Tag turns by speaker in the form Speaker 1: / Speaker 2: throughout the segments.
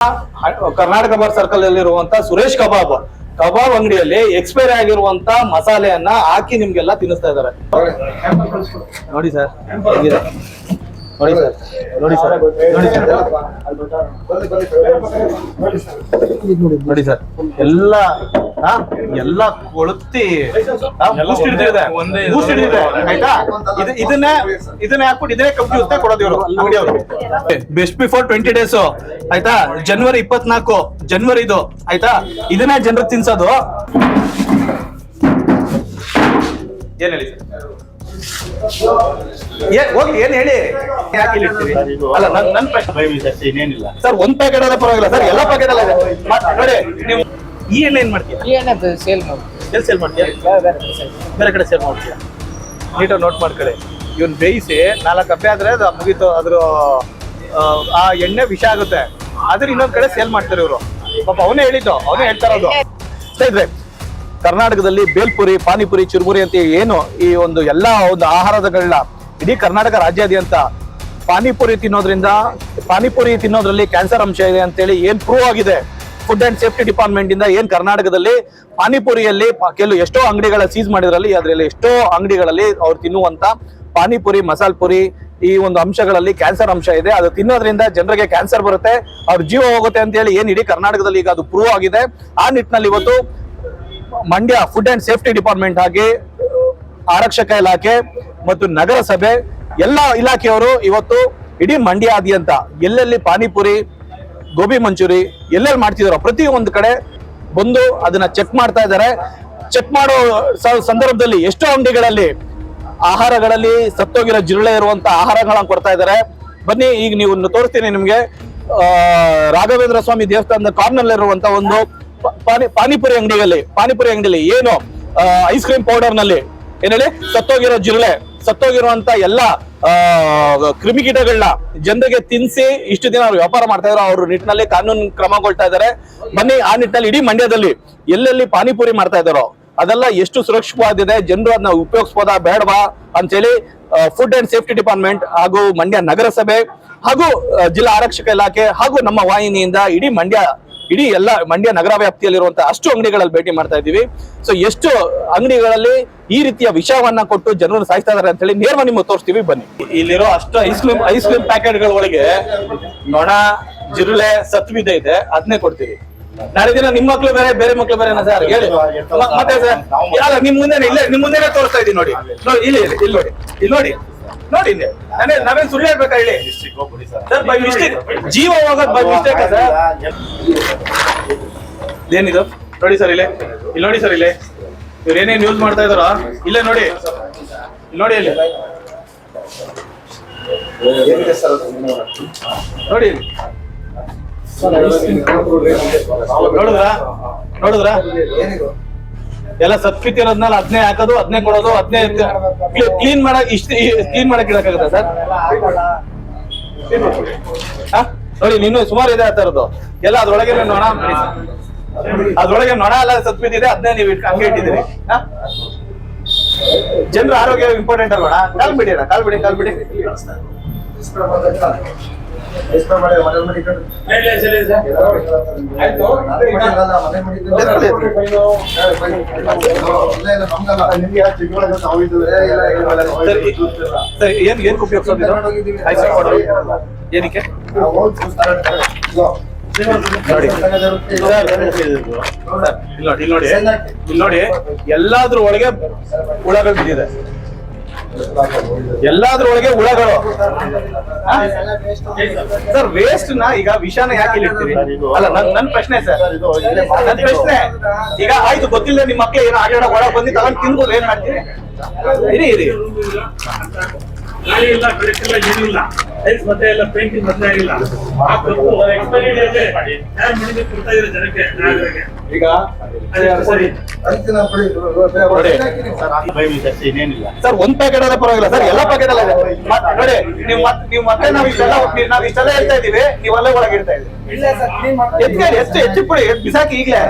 Speaker 1: Karnataka bar circle ಅಲ್ಲಿರುವಂತ ಸುರೇಶ್ ಕಬಾಬ್ ಅಂಗಡಿಯಲ್ಲಿ expire ಆಗಿರುವಂತ ಮಸಾಲೆಯನ್ನ ಹಾಕಿ ನಿಮ್ಗೆಲ್ಲ ತಿನ್ನಿಸ್ತಾ ಇದಾರೆ. ನೋಡಿ ಸರ್, ನೋಡಿ ಸರ್, ನೋಡಿ ಸರ್, ನೋಡಿ ಸರ್, ಎಲ್ಲ ಎಲ್ಲ ಕೊಳುತ್ತಿ ಆಯ್ತಾ. ಇದನ್ನೇ ಹಾಕ್ಬಿಟ್ಟು ಇದನ್ನೇ ಕಂಪ್ನಿ ಕೊಡೋದು ಇವರು ಅಂಗಡಿಯವರು. ಬೆಸ್ಟ್ ಬಿಫೋರ್ 20 days ಆಯ್ತಾ, ಜನವರಿ 24 ಜನವರಿ ಇದು ಆಯ್ತಾ. ಇದನ್ನೇ ಜನರಿಗೆ ತಿನ್ಸೋದು. ಏನ್ ಹೇಳಿ ಹೋಗಿ, ಏನ್ ಹೇಳಿ, ಯಾಕೆ ಇರ್ತೀರಿ? ಅಲ್ಲ, ನನ್ನ ಇನ್ನೇನಿಲ್ಲ ಸರ್. ಒಂದ್ ಪ್ಯಾಕೆಟ್ ಆದ್ರೆ ಪರವಾಗಿಲ್ಲ ಸರ್, ಎಲ್ಲ ಪ್ಯಾಕೆಟ್ ಎಲ್ಲ ಇದೆ ನೋಡಿ. ನೀವು ಈ ಎಣ್ಣೆ ಏನ್ ಮಾಡ್ತೀರಾ?
Speaker 2: ಈ ಎಣ್ಣೆ ಸೇಲ್
Speaker 1: ಮಾಡ್ತೀರಾ? ಬೇರೆ ಕಡೆ ಸೇಲ್ ಮಾಡ್ತೀರಾ? ನೀಟಾಗಿ ನೋಟ್ ಮಾಡ್ಕೊಳ್ಳಿ. ಇವನ್ ಬೇಯಿಸಿ 4 ಕಪ್ಪೆ ಆದ್ರೆ ಅದು ಮುಗೀತು. ಅದ್ರ ಆ ಎಣ್ಣೆ ವಿಷ ಆಗುತ್ತೆ. ಆದ್ರೆ ಇನ್ನೊಂದ್ ಕಡೆ ಸೇಲ್ ಮಾಡ್ತಾರೆ ಇವರು. ಪಾಪ ಅವನೇ ಹೇಳಿದ್ದು, ಅವನೇ ಹೇಳ್ತಾ ಇರೋದು. ಸ್ನೇಹಿತರೆ, ಕರ್ನಾಟಕದಲ್ಲಿ ಬೇಲ್ಪುರಿ, ಪಾನಿಪುರಿ, ಚುರುಮುರಿ ಅಂತ ಏನು ಈ ಒಂದು ಎಲ್ಲಾ ಒಂದು ಆಹಾರಗಳನ್ನ ಇಡೀ ಕರ್ನಾಟಕ ರಾಜ್ಯಾದ್ಯಂತ ಪಾನಿಪುರಿ ತಿನ್ನೋದ್ರಲ್ಲಿ ಕ್ಯಾನ್ಸರ್ ಅಂಶ ಇದೆ ಅಂತೇಳಿ ಏನ್ ಪ್ರೂವ್ ಆಗಿದೆ ಫುಡ್ ಅಂಡ್ ಸೇಫ್ಟಿ ಡಿಪಾರ್ಟ್ಮೆಂಟ್ ಇಂದ. ಏನ್ ಕರ್ನಾಟಕದಲ್ಲಿ ಪಾನಿಪುರಿಯಲ್ಲಿ ಎಷ್ಟೋ ಅಂಗಡಿಗಳ ಸೀಸ್ ಮಾಡಿದ್ರಲ್ಲಿ, ಅದ್ರಲ್ಲಿ ಎಷ್ಟೋ ಅಂಗಡಿಗಳಲ್ಲಿ ಅವ್ರು ತಿನ್ನುವಂತ ಪಾನಿಪುರಿ, ಮಸಾಲ್ ಪುರಿ ಈ ಒಂದು ಅಂಶಗಳಲ್ಲಿ ಕ್ಯಾನ್ಸರ್ ಅಂಶ ಇದೆ. ಅದು ತಿನ್ನೋದ್ರಿಂದ ಜನರಿಗೆ ಕ್ಯಾನ್ಸರ್ ಬರುತ್ತೆ, ಅವ್ರ ಜೀವ ಹೋಗುತ್ತೆ ಅಂತ ಹೇಳಿ ಏನ್ ಇಡೀ ಕರ್ನಾಟಕದಲ್ಲಿ ಈಗ ಅದು ಪ್ರೂವ್ ಆಗಿದೆ. ಆ ನಿಟ್ಟಿನಲ್ಲಿ ಇವತ್ತು Mandya food and safety department ಆಗಿ ಆರಕ್ಷಕ ಇಲಾಖೆ ಮತ್ತು ನಗರಸಭೆ ಎಲ್ಲ ಇಲಾಖೆಯವರು ಇವತ್ತು ಇಡೀ ಮಂಡ್ಯಾದ್ಯಂತ ಎಲ್ಲೆಲ್ಲಿ ಪಾನಿಪುರಿ, ಗೋಬಿ ಮಂಚೂರಿ ಎಲ್ಲೆಲ್ಲಿ ಮಾಡ್ತಿದಾರೋ ಪ್ರತಿ ಒಂದು ಕಡೆ ಬಂದು ಅದನ್ನ ಚೆಕ್ ಮಾಡ್ತಾ ಇದ್ದಾರೆ. ಚೆಕ್ ಮಾಡೋ ಸಂದರ್ಭದಲ್ಲಿ ಎಷ್ಟೋ ಅಂಗಡಿಗಳಲ್ಲಿ ಆಹಾರಗಳಲ್ಲಿ ಸತ್ತೋಗಿರೋ ಜಿರಳೆ ಇರುವಂತ ಆಹಾರಗಳನ್ನ ಕೊಡ್ತಾ ಇದ್ದಾರೆ. ಬನ್ನಿ, ಈಗ ನೀವು ತೋರಿಸ್ತೀನಿ ನಿಮ್ಗೆ. ರಾಘವೇಂದ್ರ ಸ್ವಾಮಿ ದೇವಸ್ಥಾನದ ಕಾರ್ನರ್ ಇರುವಂತ ಒಂದು ಪಾನಿಪುರಿ ಅಂಗಡಿಯಲ್ಲಿ ಏನು ಐಸ್ ಕ್ರೀಮ್ ಪೌಡರ್ ನಲ್ಲಿ ಏನ್ ಹೇಳಿ ಸತ್ತೋಗಿರೋ ಜಿರಳೆ, ಸತ್ತೋಗಿರುವಂತ ಎಲ್ಲ ಕ್ರಿಮಿಕೀಟಗಳನ್ನ ಜನರಿಗೆ ತಿನ್ಸಿ ಇಷ್ಟು ದಿನ ಅವ್ರು ವ್ಯಾಪಾರ ಮಾಡ್ತಾ ಇದ್ರು. ಅವ್ರ ನಿಟ್ಟಿನಲ್ಲಿ ಕಾನೂನು ಕ್ರಮಗೊಳ್ತಾ ಇದ್ದಾರೆ. ಬನ್ನಿ, ಆ ನಿಟ್ಟಿನಲ್ಲಿ ಇಡೀ ಮಂಡ್ಯದಲ್ಲಿ ಎಲ್ಲೆಲ್ಲಿ ಪಾನಿಪುರಿ ಮಾಡ್ತಾ ಇದ್ದಾರೋ ಅದೆಲ್ಲ ಎಷ್ಟು ಸುರಕ್ಷಿತವಾಗಿದೆ, ಜನರು ಅದನ್ನ ಉಪಯೋಗಿಸಬಹುದಾ ಬೇಡವಾ ಅಂತ ಹೇಳಿ ಫುಡ್ ಅಂಡ್ ಸೇಫ್ಟಿ ಡಿಪಾರ್ಟ್ಮೆಂಟ್ ಹಾಗೂ ಮಂಡ್ಯ ನಗರಸಭೆ ಹಾಗೂ ಜಿಲ್ಲಾ ಆರಕ್ಷಕ ಇಲಾಖೆ ಹಾಗೂ ನಮ್ಮ ವಾಹಿನಿಯಿಂದ ಇಡೀ ಎಲ್ಲ ಮಂಡ್ಯ ನಗರ ವ್ಯಾಪ್ತಿಯಲ್ಲಿರುವಂತಹ ಅಷ್ಟು ಅಂಗಡಿಗಳಲ್ಲಿ ಭೇಟಿ ಮಾಡ್ತಾ ಇದ್ದೀವಿ. ಸೊ ಎಷ್ಟು ಅಂಗಡಿಗಳಲ್ಲಿ ಈ ರೀತಿಯ ವಿಷವನ್ನ ಕೊಟ್ಟು ಜನರನ್ನು ಸಾಯಿಸ್ತಾ ಇದಾರೆ ಅಂತ ಹೇಳಿ ನೇರವಾಗಿ ನಿಮ್ಗೆ ತೋರಿಸ್ತೀವಿ. ಬನ್ನಿ, ಇಲ್ಲಿರೋ ಅಷ್ಟು ಐಸ್ ಕ್ರೀಮ್ ಪ್ಯಾಕೆಟ್ಗಳ ಒಳಗೆ ನೊಣ, ಜಿರುಳೆ, ಸತ್ವಿದೆ ಇದೆ, ಅದನ್ನೇ ಕೊಡ್ತೀವಿ. ನಾಳೆ ದಿನ ನಿಮ್ಮ ಮಕ್ಳು ಬೇರೆ ಮಕ್ಳು ಬೇರೆ ಸರ್ ಹೇಳಿ. ಮತ್ತೆ ಸರ್ ನಿಮ್ ಮುಂದೆನೆ ತೋರಿಸ್ತಾ ಇದೀನಿ ನೋಡಿ. ಇಲ್ಲಿ ನೋಡಿ ನಾವೇನ್ ಸುಳ್ಳು ಹೇಳ್ಬೇಕಾ ಹೇಳಿ ಸರ್? ಬೈ ಮಿಸ್ಟೇಕ್ ಜೀವ ಹೋಗೋದು ಬೈ ಮಿಸ್ಟೇಕ್ ಸರ್. ಏನಿದು ನೋಡಿ ಸರ್, ಇಲ್ಲಿ ನೋಡಿ ಸರ್, ಇಲ್ಲಿ ಇವ್ರು ಏನೇನು ಯೂಸ್ ಮಾಡ್ತಾ ಇದಾರೋ ಇಲ್ಲೇ ನೋಡಿ, ನೋಡಿ ಇಲ್ಲಿ ನೋಡಿ, ನೋಡಿದ್ರ ಎಲ್ಲ ಸತ್ಪಿತಿರೋದ್ಮೇಲೆ ಅದನ್ನೇ ಹಾಕೋದು, ಅದನ್ನೇ ಕೊಡೋದು, ಅದನ್ನೇ ಕ್ಲೀನ್ ಮಾಡಕ್ ಇಡಕ್ಕಾಗತ್ತ ಸರ್? ನೋಡಿ, ನೀನು ಸುಮಾರು ಇದೆ ಆಗ್ತಾ ಇರೋದು ಎಲ್ಲ. ಅದ್ರೊಳಗೆ ನೊಣ ಎಲ್ಲ ಸತ್ಪಿತಿದೆ, ಅದನ್ನೇ ನೀವು ಹಂಗೆ ಇಟ್ಟಿದ್ದೀರಿ. ಜನರ ಆರೋಗ್ಯ ಇಂಪಾರ್ಟೆಂಟ್ ಅಲ್ವಣ? ಕಾಲ್ ಬಿಡಿ. ಏನ್ ಉಪಯೋಗಿಸೋದು ಏನಕ್ಕೆ? ನೋಡಿ, ಎಲ್ಲಾದ್ರ ಒಳಗೆ ಹುಳಗಳು ಬಿದ್ದಿದೆ. ಎಲ್ಲಾದ್ರೊಳಗೆ ಹುಳಗಳು ಸರ್. ವೇಸ್ಟ್ ನ ಈಗ ವಿಷಾನ ಯಾಕೆ ಇಲ್ಲಿರ್ತೀರಿ? ಅಲ್ಲ, ನನ್ ಪ್ರಶ್ನೆ ಸರ್, ನನ್ ಪ್ರಶ್ನೆ ಈಗ ಆಯ್ತು, ಗೊತ್ತಿಲ್ಲ ನಿಮ್ಮ ಮಕ್ಳು ಏನೋ ಆಟ ಒಳಗೆ ಬಂದು ತಗೊಂಡು ತಿನ್ಬೋದು, ಏನ್ ಮಾಡ್ತೀರಿ? ಇರಿ
Speaker 3: ಇಲ್ಲ, ಬೆಳಕಿಲ್ಲ, ಏನಿಲ್ಲ, ಮತ್ತೆ ಎಲ್ಲ ಪೇಂಟಿಂಗ್ ಮತ್ತೆ ಆಗಿಲ್ಲ. ಜನಕ್ಕೆ
Speaker 1: ಈಗ ಸರ್, ಒಂದ್ ಪ್ಯಾಕೆಟ್ ಆದ್ರೆ ಪರವಾಗಿಲ್ಲ ಸರ್, ಎಲ್ಲ ಪ್ಯಾಕೆಟ್ ಎಲ್ಲ ಇದೆ ನೋಡಿ. ನೀವು ಮತ್ತೆ ನಾವ್ ಇಷ್ಟೆಲ್ಲ ಹೇಳ್ತಾ ಇದೀವಿ, ನೀವು ಅಲ್ಲೇ ಒಳಗೆ ಇಡ್ತಾ ಇದೀವಿ. ಎಷ್ಟು ಬಿಸಾಕಿ ಈಗಲೇ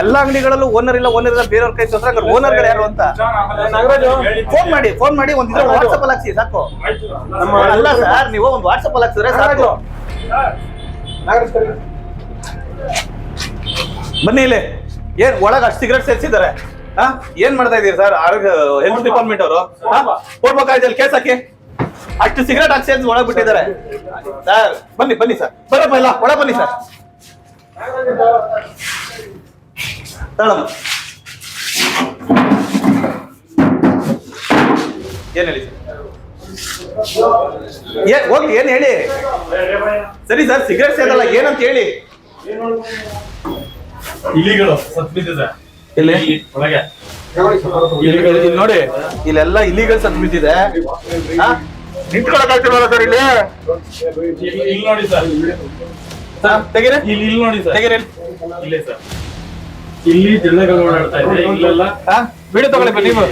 Speaker 1: ಎಲ್ಲ ಅಂಗಡಿಗಳಲ್ಲೂ ಓನರ್ ಇಲ್ಲ ಬೇರೆಯವ್ರ ಕೈ ತೋರ್ಸ್ರೆ ಹಂಗಾರೆ ಓನರ್ಗಳು ಯಾರು ಅಂತ ಫೋನ್ ಮಾಡಿ ಒಂದಿದ್ರೆ ವಾಟ್ಸಪ್ ಅಲ್ಲಿ ಹಾಕ್ಸಿ ಸಾಕು. ಅಲ್ಲ ಸರ್, ನೀವು ಒಂದು ವಾಟ್ಸಪ್ ಅಲ್ಲಿ ಹಾಕ್ಸಿದ್ರೆ ಸಾಕು. ಬನ್ನಿ ಇಲ್ಲಿ. ಏನ್ ಒಳಗ ಅಷ್ಟು ಸಿಗರೇಟ್ ಸೇರಿಸಿದ್ದಾರೆ? ಏನ್ ಮಾಡ್ತಾ ಇದೀರಿ ಸರ್? ಆರೋಗ್ಯ ಹೆಲ್ತ್ ಡಿಪಾರ್ಟ್ಮೆಂಟ್ ಅವರು ಕೊಡ್ಬೇಕಾಯ್ತು ಕೇಸ್ ಹಾಕಿ. ಅಷ್ಟು ಸಿಗರೇಟ್ ಹಾಕಿ ಸೇರಿಸಿ ಒಳಗ್ ಬಿಟ್ಟಿದ್ದಾರೆ ಸರ್. ಬನ್ನಿ ಸರ್, ಬರಪ್ಪ ಇಲ್ಲ ಒಳಗೆ ಬನ್ನಿ ಸರ್. ಏನ್ ಹೇಳಿ ಸರ್? ಹೋಗಿ ಏನ್ ಹೇಳಿ? ಸರಿ ಸರ್, ಸಿಗರೇಟ್ ಸೇದಲ್ಲ ಏನಂತ ಹೇಳಿ.
Speaker 3: ಇಲಿಗಳು ಸತ್ ಬಿದ್ದಿದೆ
Speaker 1: ಇಲ್ಲಿ
Speaker 3: ಒಳಗೆ.
Speaker 1: ಇಲ್ಲಿ ನೋಡಿ, ಇಲ್ಲೆಲ್ಲ ಇಲಿಗಳು ಸತ್ ಬಿದ್ದಿದೆ. ನಿಂತ್ಕೊಳಕಾಗ್ತಿಲ್ವಲ್ಲ ಸರ್ ಇಲ್ಲಿ?
Speaker 3: ಇಲ್ಲಿ ನೋಡಿ ಸರ್,
Speaker 1: ತೆಗೀರಿ.
Speaker 3: ಇಲ್ಲಿ ನೋಡಿ ಸರ್,
Speaker 1: ತೆಗೀರಿ.
Speaker 3: ಇಲ್ಲೇ ಸರ್, ಇಲ್ಲಿ ಜನಗಳು ಓಡಾಡ್ತಾ ಇದೆ. ಇಲ್ಲೆಲ್ಲ
Speaker 1: ವಿಡಿಯೋ ತಗೊಳ್ಳಿ ಬನ್ನಿ ನೀವು.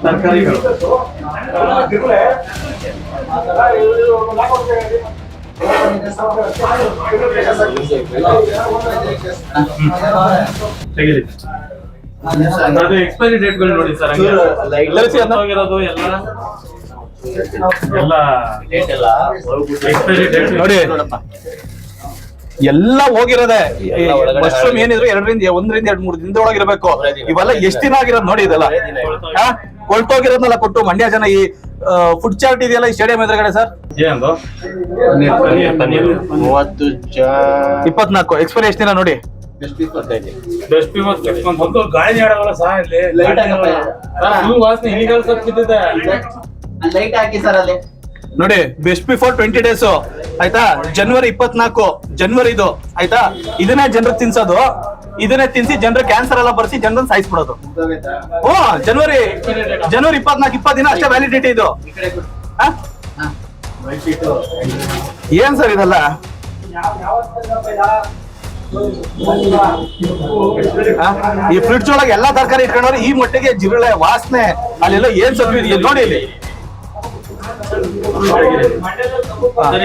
Speaker 3: ತರಕಾರಿಗಳು ತೆಗೀರಿ. ಅದು ಎಕ್ಸ್ಪೈರಿ ಡೇಟ್ಗಳು ನೋಡಿ ಸರ್, ಹೋಗಿರೋದು ಎಲ್ಲ ಎಕ್ಸ್ಪೈರಿ ಡೇಟ್
Speaker 1: ನೋಡಿ. ಎಲ್ಲ ಹೋಗಿರೋದೆ. ಮಶ್ರೂಮ್ ಏನಿದ್ರು 1 ರಿಂದ 2 ದಿನದೊಳಗಿರ್ಬೇಕು. ಇವೆಲ್ಲ ಎಷ್ಟ್ ದಿನ ಆಗಿರೋದು ನೋಡಿ. ಇದೆಲ್ಲ ಕೊಳ್ತೋಗಿರೋದನ್ನೆಲ್ಲ ಕೊಟ್ಟು ಮಂಡ್ಯ ಜನ ಈ ಫುಡ್ ಚಾರ್ಟ್ ಇದೆಯಲ್ಲ ಈ ಸ್ಟೇಡಿಯಂ ಎದುರುಗಡೆ ಸರ್, 24 ಎಕ್ಸ್ಪೈರಿ ಎಷ್ಟು ದಿನ ನೋಡಿ.
Speaker 3: ಗಾಳಿ ಆಡೋಲ್ಲ ಸಹ ಇಲ್ಲಿ ವಾಸನೆ ಇಲಿಗಳು ಸತ್ ಬಿದ್ದಿದೆ.
Speaker 2: ಲೈಟ್ ಹಾಕಿ ಸರ್ ಅಲ್ಲಿ
Speaker 1: ನೋಡಿ. ಬೆಸ್ಟ್ ಬಿಫೋರ್ 20 ಡೇಸ್ ಆಯ್ತಾ. ಜನವರಿ 24 ಜನವರಿ ಇದು ಆಯ್ತಾ. ಇದನ್ನೇ ಜನರಿಗೆ ತಿನ್ಸೋದು. ಇದನ್ನೇ ತಿನ್ಸಿ ಜನರು ಕ್ಯಾನ್ಸರ್ ಎಲ್ಲ ಬರ್ಸಿ ಜನರನ್ನ ಸಾಯಿಸ್ಬಿಡೋದು. ಜನವರಿ 24 20 ದಿನ ಅಷ್ಟೇ ವ್ಯಾಲಿಡಿಟಿ ಇದು. ಏನ್ ಸರ್ ಇದೆಲ್ಲ? ಈ ಫ್ರಿಡ್ಜ್ ಒಳಗೆ ಎಲ್ಲಾ ತರಕಾರಿ ಇಟ್ಕೊಂಡ್ರೆ ಈ ಮಟ್ಟಿಗೆ ಜಿರಳೆ ವಾಸನೆ ಅಲ್ಲೆಲ್ಲ ಏನ್ ಸ್ವಲ್ಪ ನೋಡಿ ಇಲ್ಲಿ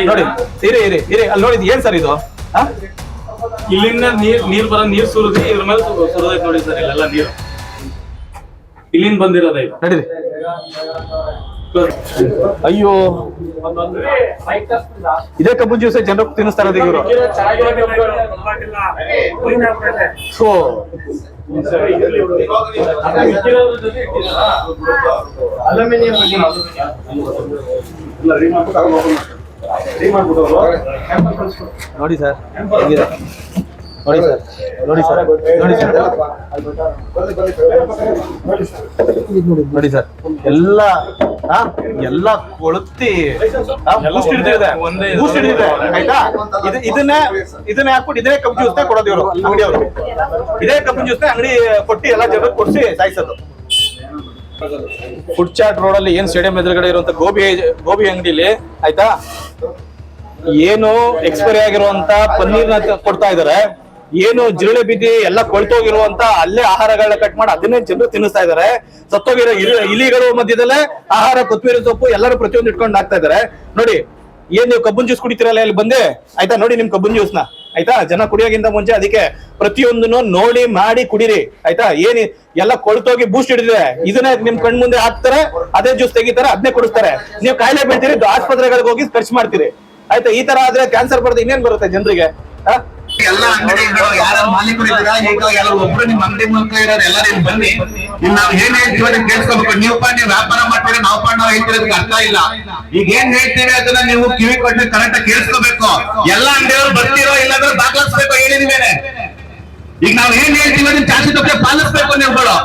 Speaker 1: ನೋಡಿ. ಇರಿ ಅಲ್ಲಿ ನೋಡಿದ್ ಏನ್ ಸರ್ ಇದು?
Speaker 3: ಇಲ್ಲಿಂದ ನೀರ್ ಸುರಿದಿ ಇದ್ರ ಮೇಲೆ ಸುರದೈತೆ ನೋಡಿ ಸರ್. ಇಲ್ಲೆಲ್ಲ ನೀರು ಇಲ್ಲಿಂದ ಬಂದಿರೋದ ಇದು.
Speaker 1: ನಡೀರಿ. ಅಯ್ಯೋ, ಇದೇ ಕಬ್ಬು ಜ್ಯೂಸ್ ಜನರು ತಿನ್ನಿಸ್ತಾ ಇರೋದು ಇವರು. ನೋಡಿ ಸರ್, ನೋಡಿ ಸರ್, ನೋಡಿ ಸರ್, ನೋಡಿ ಸರ್, ನೋಡಿ ಸರ್, ಎಲ್ಲ ಕೊಳುತ್ತಿ ಬೂಸ್ಟ್ ಹಿಡಿದಿದೆ ಆಯ್ತಾ. ಇದನ್ನೇ ಹಾಕ್ಬಿಟ್ಟು ಇದೇ ಕಬ್ಬು ಜ್ಯೂಸ್ನೇ ಕೊಡೋದು ಇವರು ಅಂಗಡಿಯವರು. ಇದೇ ಕಬ್ಬು ಜ್ಯೂಸ್ನೇ ಅಂಗಡಿ ಕೊಟ್ಟು ಎಲ್ಲ ಜನರಿಗೆ ಕೊಡಿಸಿ ಸಾಯಿಸೋದು. ಫುಡ್ ಚಾಟ್ ರೋಡ್ ಅಲ್ಲಿ ಏನ್ ಸ್ಟೇಡಿಯಂ ಎದುರುಗಡೆ ಇರುವಂತ ಗೋಬಿ ಅಂಗಡಿಲಿ ಆಯ್ತಾ, ಏನು ಎಕ್ಸ್ಪೈರಿ ಆಗಿರುವಂತ ಪನ್ನೀರ್ನ ಕೊಡ್ತಾ ಇದಾರೆ. ಏನು ಜಿರಳೆ ಬಿದ್ದಿ ಎಲ್ಲ ಕೊಳ್ತೋಗಿರುವಂತ ಅಲ್ಲೇ ಆಹಾರಗಳನ್ನ ಕಟ್ ಮಾಡಿ ಅದನ್ನೇ ಜನರು ತಿನ್ನಿಸ್ತಾ ಇದಾರೆ. ಸತ್ತೋಗಿರೋ ಇಲಿಗಳು ಮಧ್ಯದಲ್ಲೇ ಆಹಾರ, ಕೊತ್ತಂಬರಿ ಸೊಪ್ಪು ಎಲ್ಲರೂ ಪ್ರತಿಯೊಂದು ಇಟ್ಕೊಂಡು ಹಾಕ್ತಾ ಇದಾರೆ. ನೋಡಿ, ಏನ್ ನೀವು ಕಬ್ಬನ್ ಜ್ಯೂಸ್ ಕುಡಿತೀರಲ್ಲ ಇಲ್ಲಿ ಬಂದೆ ಆಯ್ತಾ. ನೋಡಿ ನಿಮ್ ಕಬ್ಬನ್ ಜ್ಯೂಸ್ ನ ಆಯ್ತಾ. ಜನ ಕುಡಿಯೋಕ್ಕಿಂತ ಮುಂಚೆ ಅದಕ್ಕೆ ಪ್ರತಿಯೊಂದನ್ನು ನೋಡಿ ಮಾಡಿ ಕುಡಿರಿ ಆಯ್ತಾ. ಏನ್ ಎಲ್ಲ ಕೊಳ್ತೋಗಿ ಬೂಸ್ಟ್ ಹಿಡಿದಿದೆ, ಇದನ್ನೇ ನಿಮ್ ಕಣ್ ಮುಂದೆ ಹಾಕ್ತಾರೆ, ಅದೇ ಜ್ಯೂಸ್ ತೆಗಿತಾರೆ, ಅದನ್ನೇ ಕುಡಿಸ್ತಾರೆ. ನೀವು ಕಾಯಿಲೆ ಬೀಳ್ತೀರಿ, ಆಸ್ಪತ್ರೆಗಳಿಗೆ ಹೋಗಿ ಖರ್ಚು ಮಾಡ್ತೀರಿ ಆಯ್ತಾ. ಈ ತರ ಆದ್ರೆ ಕ್ಯಾನ್ಸರ್ ಬರುತ್ತೆ, ಇನ್ನೇನ್ ಬರುತ್ತೆ ಜನರಿಗೆ?
Speaker 2: ಎಲ್ಲ ಅಂಗಡಿಗಳು ಯಾರ ಮಾಲೀಕರು ಇದ್ದೀರಾ, ಈಗ ಎಲ್ಲ ಒಬ್ರು ನಿಮ್ ಅಂಗಡಿ ಮೂಲಕ ಇರೋರು ಎಲ್ಲರೂ ಇಲ್ಲಿ ಬನ್ನಿ. ಇನ್ ನಾವ್ ಏನ್ ಹೇಳ್ತೀವಿ ಅದನ್ನ ಕೇಳಿಸ್ಕೋಬೇಕು. ನೀವು ವ್ಯಾಪಾರ ಮಾಡ್ತೀರಾ, ನಾವು ಹೇಳ್ತಿರೋದಕ್ಕೆ ಅರ್ಥ ಇಲ್ಲ. ಈಗ ಏನ್ ಹೇಳ್ತೀವಿ ಅದನ್ನ ನೀವು ಕಿವಿ ಕೊಟ್ಟು ಕರೆಕ್ಟ್ ಆಗಿ ಕೇಳಿಸ್ಕೋಬೇಕು. ಎಲ್ಲ ಅಂಗಡಿಯವರು ಬರ್ತಿರೋ ಇಲ್ಲಾಂದ್ರೆ ದಾಖಲಿಸ್ಬೇಕು ಹೇಳಿದ ಮೇಲೆ. ಈಗ ನಾವ್ ಏನ್ ಹೇಳ್ತೀವಿ ಅದನ್ನ ಶಾಶ್ವತಕ್ಕೆ ಪಾಲಿಸ್ಬೇಕು ನೀವುಗಳು.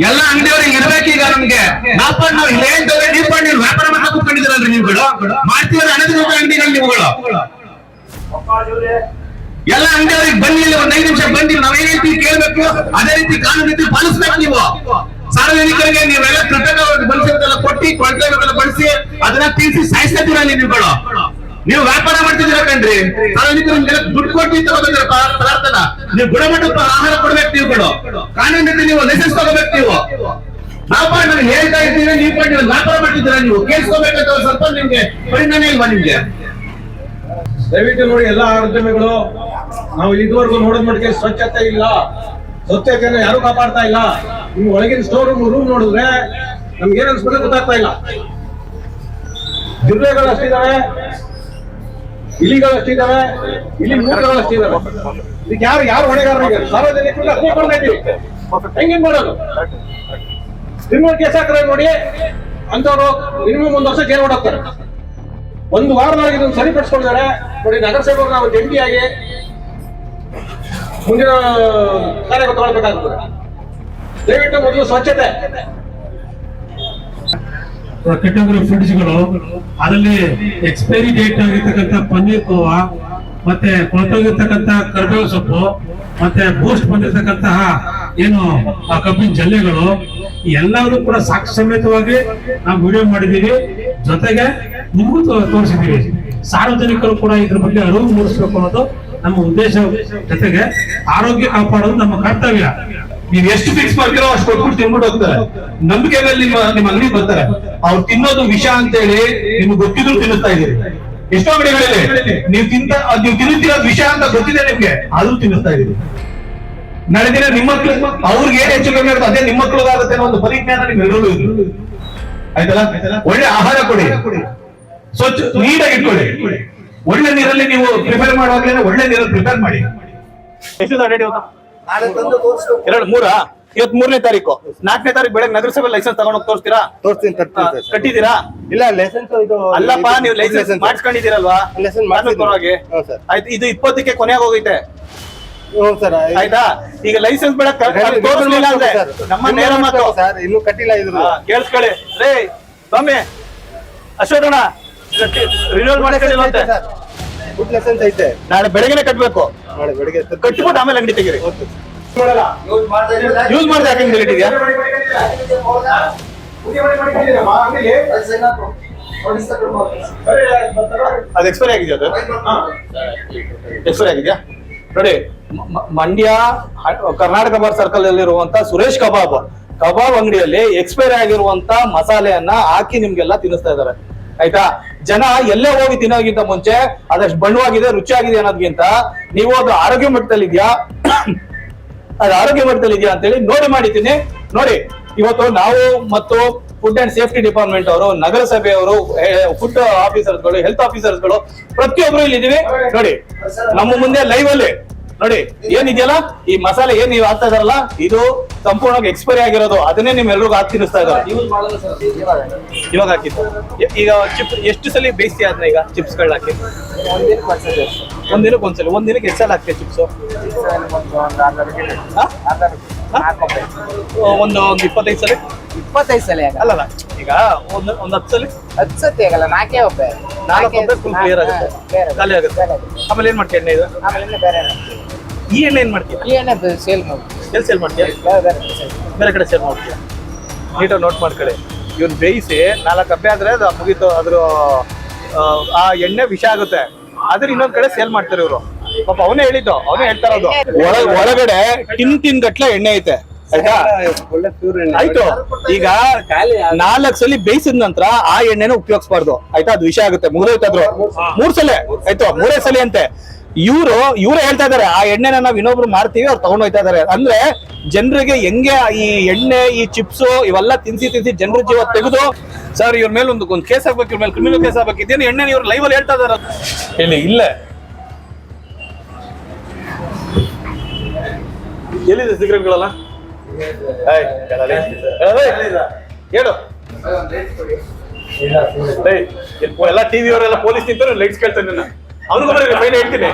Speaker 2: ಎಲ್ಲ ಅಂಗಡಿಯವ್ರಿಗೆ ಇರ್ಬೇಕೀಗ ನಮ್ಗೆ. ನಾವು ಇಲ್ಲಿ ಹೇಳ್ತೇವೆ, ನೀವು ವ್ಯಾಪಾರ ಮಾಡಕ್ ಕೂತ್ಕೊಂಡಿದ್ದೀರಲ್ರಿ ನೀವುಗಳು. ಮಾಡ್ತೀವ್ರಿ ಹಣದ ಅಂಗಡಿಗಳು ನೀವುಗಳು. ಎಲ್ಲ ಅಂಗಡಿಯವ್ರಿಗೆ ಬನ್ನಿ, ಇಲ್ಲಿ ಒಂದ್ 5 ನಿಮಿಷ ಬಂದಿ ನಾವೇನ್ ಹೇಳ್ತೀವಿ ಕೇಳ್ಬೇಕು. ಅದೇ ರೀತಿ ಕಾನೂನು ರೀತಿ ಪಾಲಿಸ್ಬೇಕು ನೀವು. ಸಾರ್ವಜನಿಕರಿಗೆ ನೀವೆಲ್ಲ ಕೃತಕ ಬಳಸಿದ್ದೆಲ್ಲ ಕೊಟ್ಟಿ ಕೊಳ್ತೇವೆಲ್ಲ ಬಳಸಿ ಅದನ್ನ ತಿಳಿಸಿ ಸಾಯಿಸ್ತೀರ ಅಲ್ಲಿ ನೀವುಗಳು. ನೀವು ವ್ಯಾಪಾರ ಮಾಡ್ತಿದ್ದೀರ ಕಣ್ರಿ. ಸಾರ್ವಜನಿಕರಿಗೆ ದುಡ್ಡು ಕೊಟ್ಟು ತಗೋಬೇಕ್ರ ಪದಾರ್ಥನ. ನೀವು ಗುಣಮಟ್ಟದ ಆಹಾರ ಕೊಡ್ಬೇಕು ನೀವುಗಳು. ಕಾನೂನು ರೀತಿ ನೀವು ಲೈಸೆನ್ಸ್ ತಗೋಬೇಕು ನೀವು. ನಾವು ನಾನು ಹೇಳ್ತಾ ಇರ್ತೀವಿ, ನೀವು ಪಾಯಿಂಟ್ ವ್ಯಾಪಾರ ಮಾಡ್ತಿದ್ದೀರಾ, ನೀವು ಕೇಳಿಸ್ಕೋಬೇಕಂತ ಸ್ವಲ್ಪ ನಿಮ್ಗೆ ಪರಿಣಾಮ ಇಲ್ವಾ ನಿಮ್ಗೆ?
Speaker 4: ದಯವಿಟ್ಟು ನೋಡಿ, ಎಲ್ಲಾ ಉದ್ಯಮಿಗಳು ನಾವು ಇದುವರೆಗೂ ನೋಡಿದ ಮಟ್ಟಿಗೆ ಸ್ವಚ್ಛತೆ ಇಲ್ಲ, ಸ್ವಚ್ಛತೆಯನ್ನು ಯಾರು ಕಾಪಾಡ್ತಾ ಇಲ್ಲ. ನಿಮ್ ಒಳಗಿನ ಸ್ಟೋರ್ ರೂಮ್ ನೋಡಿದ್ರೆ ನಮ್ಗೆ ಏನ್ ಅನ್ಸ್ಬೇಕು ಗೊತ್ತಾಗ್ತಾ ಇಲ್ಲ. ಜಿರ್ಲೆಗಳು ಅಷ್ಟಿದಾವೆ, ಇಲಿಗಳು ಅಷ್ಟಿದಾವೆ, ಇಲಿ ಮೂರ್ಗಳು ಅಷ್ಟಿದಾವೆ. ಇದಕ್ಕೆ ಯಾರು ಹೊಣೆಗಾರರಿಗೆ? ಸಾರ್ವಜನಿಕರಿಗೆ ಅದೇ ಕೊಡ್ತಾ ಇದ್ದೀವಿ. ಹೆಂಗೇನ್ ಮಾಡೋದು? ಕ್ರಿಮಿನಲ್ ಕೇಸ್ ಹಾಕ್ರೆ ನೋಡಿ, ಅಂತವ್ರು ಮಿನಿಮಮ್ 1 ವರ್ಷ ಜೈಲ್ ಹೊಡೋಗ್ತಾರೆ. 1 ವಾರದೊಳಗೆ ಇದನ್ನು ಸರಿಪಡಿಸ್ಕೊಂಡಿದ್ದಾರೆ ನೋಡಿ. ನಗರಸಭೆಯವರು ನಾವು ಜಂಟಿಯಾಗಿ ಮುಂದಿನ ಕಾರ್ಯ ತಗೊಳ್ಬೇಕಾಗ್ತದೆ. ದಯವಿಟ್ಟು ಮೊದಲು ಸ್ವಚ್ಛತೆ.
Speaker 5: ಕೆಟಗರಿ ಫುಡ್ಸ್ಗಳು ಅದರಲ್ಲಿ ಎಕ್ಸ್ಪೈರಿ ಡೇಟ್ ಆಗಿರ್ತಕ್ಕಂಥ ಪನ್ನೀರ್ ಕೋವಾ, ಮತ್ತೆ ಕೊಳತೋಗಿರ್ತಕ್ಕಂಥ ಕರ್ಬೇವು ಸೊಪ್ಪು, ಮತ್ತೆ ಬೂಸ್ಟ್ ಬಂದಿರತಕ್ಕಂತಹ ಏನು ಆ ಕಬ್ಬಿನ ಜಲ್ಲೆಗಳು ಎಲ್ಲರೂ ಕೂಡ ಸಾಕ್ಷಿ ಸಮೇತವಾಗಿ ನಾವು ವಿಡಿಯೋ ಮಾಡಿದೀವಿ. ಜೊತೆಗೆ ನಿಮಗೂ ತೋರಿಸಿದೀವಿ. ಸಾರ್ವಜನಿಕರು ಕೂಡ ಇದ್ರ ಬಗ್ಗೆ ಅರಿವು ಮೂಡಿಸ್ಬೇಕು ಅನ್ನೋದು ನಮ್ಮ ಉದ್ದೇಶ. ಜೊತೆಗೆ ಆರೋಗ್ಯ ಕಾಪಾಡೋದು ನಮ್ಮ ಕರ್ತವ್ಯ.
Speaker 2: ನೀವ್ ಎಷ್ಟು ಫಿಕ್ಸ್ ಮಾಡ್ತೀರೋ ಅಷ್ಟು ಕೊಟ್ಬಿಟ್ಟು ತಿನ್ಬಿಟ್ಟು ಹೋಗ್ತಾರೆ. ನಂಬಿಕೆ ಮೇಲೆ ನಿಮ್ಮ ಅಂಗಡಿ ಬರ್ತಾರೆ. ಅವ್ರು ತಿನ್ನೋದು ವಿಷ ಅಂತ ಹೇಳಿ ನಿಮ್ಗೆ ಗೊತ್ತಿದ್ರು ತಿನ್ನಿಸ್ತಾ ಇದೀರಿ. ಎಷ್ಟೋ ಅಂಗಡಿಗಳಲ್ಲಿ ನೀವು ತಿನ್ನುತ್ತಿರೋದು ವಿಷ ಅಂತ ಗೊತ್ತಿದೆ ನಿಮ್ಗೆ, ಆದ್ರೂ ತಿನ್ನಿಸ್ತಾ ಇದೀರಿ. ನಾಳೆ ದಿನ ನಿಮ್ಮ ಮಕ್ಳು ಅವ್ರಿಗೆ ಏನ್ ಹೆಚ್ಚು ಕಮ್ಮಿ ಆಗುತ್ತೆ ಅದೇ ನಿಮ್ಮ ಮಕ್ಳಿಗಾಗುತ್ತೆ ಅನ್ನೋ ಒಂದು ಪರಿಜ್ಞಾನ ನಿಮ್ಗೆಲ್ಲರೂ ಇದ್ರು. ಆಯ್ತಲ್ಲ? ಒಳ್ಳೆ ಆಹಾರ ಕೊಡಿ, ಸ್ವಚ್ಛ ನೀಟಾಗಿ ಇಟ್ಕೊಳ್ಳಿ. ಒಳ್ಳೆ ನೀರಲ್ಲಿ ನೀವು ಪ್ರಿಪೇರ್ ಮಾಡುವಾಗಲೇ ಒಳ್ಳೆ ನೀರಲ್ಲಿ ಪ್ರಿಪೇರ್ ಮಾಡಿ.
Speaker 1: ಎಷ್ಟು ರೆಡಿ ಹೋದ? 2-3 ಇವತ್ತು 3ನೇ ತಾರೀಕು, 4ನೇ ತಾರೀಕು ಬೆಳಗ್ಗೆ ನಗರಸಭೆ ಲೈಸೆನ್ಸ್ ತಗೊಂಡೋಗಿ ತೋರಿಸ್ತೀರಾ?
Speaker 6: ತೋರಿಸ್ತೀನಿ.
Speaker 1: ಕಟ್ಟಿದ್ದೀರಾ?
Speaker 6: ಇಲ್ಲ, ಲೈಸೆನ್ಸ್ ಇದು
Speaker 1: ಅಲ್ಲಪ್ಪ, ನೀವು ಲೈಸೆನ್ಸ್ ಮಾಡಿಸ್ಕೊಂಡಿದ್ದೀರಲ್ವಾ?
Speaker 6: ಲೈಸೆನ್ಸ್ ಮಾಡ್ಸಿದ್ದೀನಿ. ಹ್ಮ್ ಸರ್.
Speaker 1: ಆಯ್ತು, ಇದು 20ಕ್ಕೆ ಕೊನೆಯಾಗ ಹೋಗೈತೆ.
Speaker 6: ಹ್ಞೂ ಸರ್.
Speaker 1: ಆಯ್ತಾ? ಈಗ ಲೈಸೆನ್ಸ್ ಬೇಡ ತೋರಿಸ್ಲಿಲ್ಲ ಅಂದ್ರೆ ನಮ್ಮ ನೇರ ಮಾತು
Speaker 6: ಸರ್, ಇನ್ನೂ ಕಟ್ಟಿಲ್ಲ ಇದ್ರು.
Speaker 1: ಕೇಳಿಸ್ಕೊಳ್ಳಿ ರೇ ಸ್ವಾಮಿ, ಅಶ್ವಥಣ್ಣ ರಿನ್ಯೂವಲ್ ಮಾಡ್ಕೊಂಡಿಲ್ಲ ಅಂತೆ.
Speaker 6: ಫುಡ್ ಲೈಸೆನ್ಸ್ ಐತೆ,
Speaker 1: ನಾಳೆ ಬೆಳಗ್ಗೆನೆ ಕಟ್ಬೇಕು.
Speaker 6: ನಾಳೆ ಬೆಳಿಗ್ಗೆ
Speaker 1: ಕಟ್ಬಿಟ್ಟು ಆಮೇಲೆ ಅಂಗಡಿ ತೆಗೀರಿ. ಯೂಸ್ ಮಾಡಿದ್ರೆ ಯಾಕೆ ಹಿಂಗ್ ಇಟ್ಟಿದ್ಯಾ? ಅದು ಎಕ್ಸ್ಪೈರಿ ಆಗಿದೆಯಾ? ಅದು ಎಕ್ಸ್ಪೈರಿ ಆಗಿದೆಯಾ ನೋಡಿ. ಮಂಡ್ಯ ಕರ್ನಾಟಕ ಬಾರ್ ಸರ್ಕಲ್ ಅಲ್ಲಿರುವಂತ ಸುರೇಶ್ ಕಬಾಬ್ ಅಂಗಡಿಯಲ್ಲಿ ಎಕ್ಸ್ಪೈರಿ ಆಗಿರುವಂತ ಮಸಾಲೆಯನ್ನ ಹಾಕಿ ನಿಮ್ಗೆಲ್ಲ ತಿನ್ನಿಸ್ತಾ ಇದಾರೆ. ಆಯ್ತಾ? ಜನ ಎಲ್ಲೇ ಹೋಗಿ ತಿನ್ನೋಗಿಂತ ಮುಂಚೆ ಅದಷ್ಟು ಬಣ್ಣವಾಗಿದೆ, ರುಚಿಯಾಗಿದೆ ಅನ್ನೋದ್ಗಿಂತ ನೀವು ಅದು ಆರೋಗ್ಯ ಮಟ್ಟದಲ್ಲಿ ಇದೆಯಾ, ಅದು ಆರೋಗ್ಯ ಮಟ್ಟದಲ್ಲಿ ಇದೆಯಾ ಅಂತೇಳಿ ನೋಡಿ ಮಾಡಿದ್ದೀನಿ. ನೋಡಿ, ಇವತ್ತು ನಾವು ಮತ್ತು ಫುಡ್ ಅಂಡ್ ಸೇಫ್ಟಿ ಡಿಪಾರ್ಟ್ಮೆಂಟ್ ಅವರು, ನಗರಸಭೆಯವರು, ಫುಡ್ ಆಫೀಸರ್ಸ್ಗಳು, ಹೆಲ್ತ್ ಆಫೀಸರ್ಸ್ಗಳು ಪ್ರತಿಯೊಬ್ರು ಇಲ್ಲಿ ಇದೀವಿ. ನೋಡಿ, ನಮ್ಮ ಮುಂದೆ ಲೈವ್ ಅಲ್ಲಿ ನೋಡಿ ಏನಿದೆಯಲ್ಲ, ಈ ಮಸಾಲೆ ಏನ್ ನೀವು ಹಾಕ್ತಾ ಇದಾರಲ್ಲ, ಇದು ಸಂಪೂರ್ಣವಾಗಿ ಎಕ್ಸ್ಪೈರಿ ಆಗಿರೋದು. ಅದನ್ನೇ ನಿಮ್ಮೆಲ್ರಿಗೂ ಹಾಕಿ ತಿನ್ನಿಸ್ತಾ ಇದ್ದಾರೆ. ಇವಾಗ ಹಾಕಿದ್ದು ಈಗ ಚಿಪ್ಸ್ ಎಷ್ಟು ಸಲ ಬೇಯಿಸ್ತೀಯ ಅದನ್ನ? ಈಗ ಚಿಪ್ಸ್ ಗಳು ಹಾಕಿ ಒಂದಿನಕ್ಕೆ ಒಂದ್ಸಲ, ಒಂದಿನಕ್ಕೆ ಎಷ್ಟು ಸಲ ಹಾಕ್ತೀಯ ಚಿಪ್ಸ್? ಒಂದು 25 ಸಲ.
Speaker 7: 25 ಸಲ
Speaker 1: ಅಲ್ಲಲ್ಲ, ಈಗ ಒಂದು 10 ಸಲ,
Speaker 7: 10 ಸತಿ ಆಗಲ್ಲ, 4 ಒಬ್ಬೆ
Speaker 1: 4 ಫುಲ್ ಕ್ಲಿಯರ್ ಆಗುತ್ತೆ, ಖಾಲಿ ಆಗುತ್ತೆ. ಆಮೇಲೆ ಏನ್ ಮಾಡ್ತೀಯ ಎಣ್ಣೆ? ಇದು
Speaker 7: ಆಮೇಲೆ ಬೇರೆ
Speaker 1: ಈ ಎಣ್ಣೆ ಏನ್ ಮಾಡ್ತೀಯ?
Speaker 7: ಈ ಎಣ್ಣೆ ಸೇಲ್ ಮಾಡ್ತೀವಿ.
Speaker 1: ಎಲ್ಲಿ ಸೇಲ್ ಮಾಡ್ತೀಯ? ಬೇರೆ ಕಡೆ ಸೇಲ್ ಮಾಡ್ತೀಯ. ನೀಟಾಗಿ ನೋಟ್ ಮಾಡ್ಕೊಳ್ಳಿ. ಇವ್ನು ಬೇಯಿಸಿ 4 ಕಬ್ಬೆ ಆದ್ರೆ ಅದು ಮುಗೀತು. ಅದ್ರ ಆ ಎಣ್ಣೆ ವಿಷ ಆಗುತ್ತೆ. ಆದ್ರೆ ಇನ್ನೊಂದ್ ಕಡೆ ಸೇಲ್ ಮಾಡ್ತಾರೆ ಇವರು. ಪಾಪ ಅವನೇ ಹೇಳಿದ್ದು, ಅವನೇ ಹೇಳ್ತಾ ಇರೋದು. ಒಳಗಡೆ ಟಿನ್ ಗಟ್ಲೆ ಎಣ್ಣೆ ಐತೆ. ಆಯ್ತಾ? ಆಯ್ತು. ಈಗ 4 ಸಲ ಬೇಯಿಸಿದ ನಂತರ ಆ ಎಣ್ಣೆನ ಉಪಯೋಗಿಸಬಾರ್ದು. ಆಯ್ತಾ? ಅದು ವಿಷ ಆಗುತ್ತೆ. ಮುಗಿದೋಯ್ತಾದ್ರು 3 ಸಲ ಆಯ್ತು, 3 ಸಲ ಅಂತೆ. ಇವರೇ ಹೇಳ್ತಾ ಇದಾರೆ ಆ ಎಣ್ಣೆನ ನಾವ್ ಇನ್ನೊಬ್ರು ಮಾಡ್ತೀವಿ, ಅವ್ರು ತಗೊಂಡ್ ಹೋಗ್ತಾ ಇದಾರೆ. ಅಂದ್ರೆ ಜನರಿಗೆ ಹೆಂಗೆ ಈ ಎಣ್ಣೆ, ಈ ಚಿಪ್ಸ್ ಇವೆಲ್ಲ ತಿನ್ಸಿ ಜನರ ಜೀವ ತೆಗೆದು, ಸರ್ ಇವ್ರ ಮೇಲೆ ಒಂದು ಕೇಸ್ ಆಗ್ಬೇಕು, ಇವ್ರ ಮೇಲೆ ಕ್ರಿಮಿನಲ್ ಕೇಸ್ ಆಗ್ಬೇಕು. ಇದೇನು ಎಣ್ಣೆ ಇವ್ರು ಲೈವ್ ಅಲ್ಲಿ ಹೇಳ್ತಾ ಇದಾರೆ. ಇಲ್ಲೇ ಎಲ್ಲಿದೆ ಸಿಗರೇಟ್ಗಳೆಲ್ಲ? ಹೇಳು. ಎಲ್ಲ ಟಿವಿ ಅವರೆಲ್ಲ ಪೊಲೀಸ್ ನಿಂತರು ಲೈಟ್ಸ್ ಕೇಳ್ತಾನೆ. ಅವ್ರಿಗೂ ಫೈನ್ ಹೇಳ್ತೀನಿ.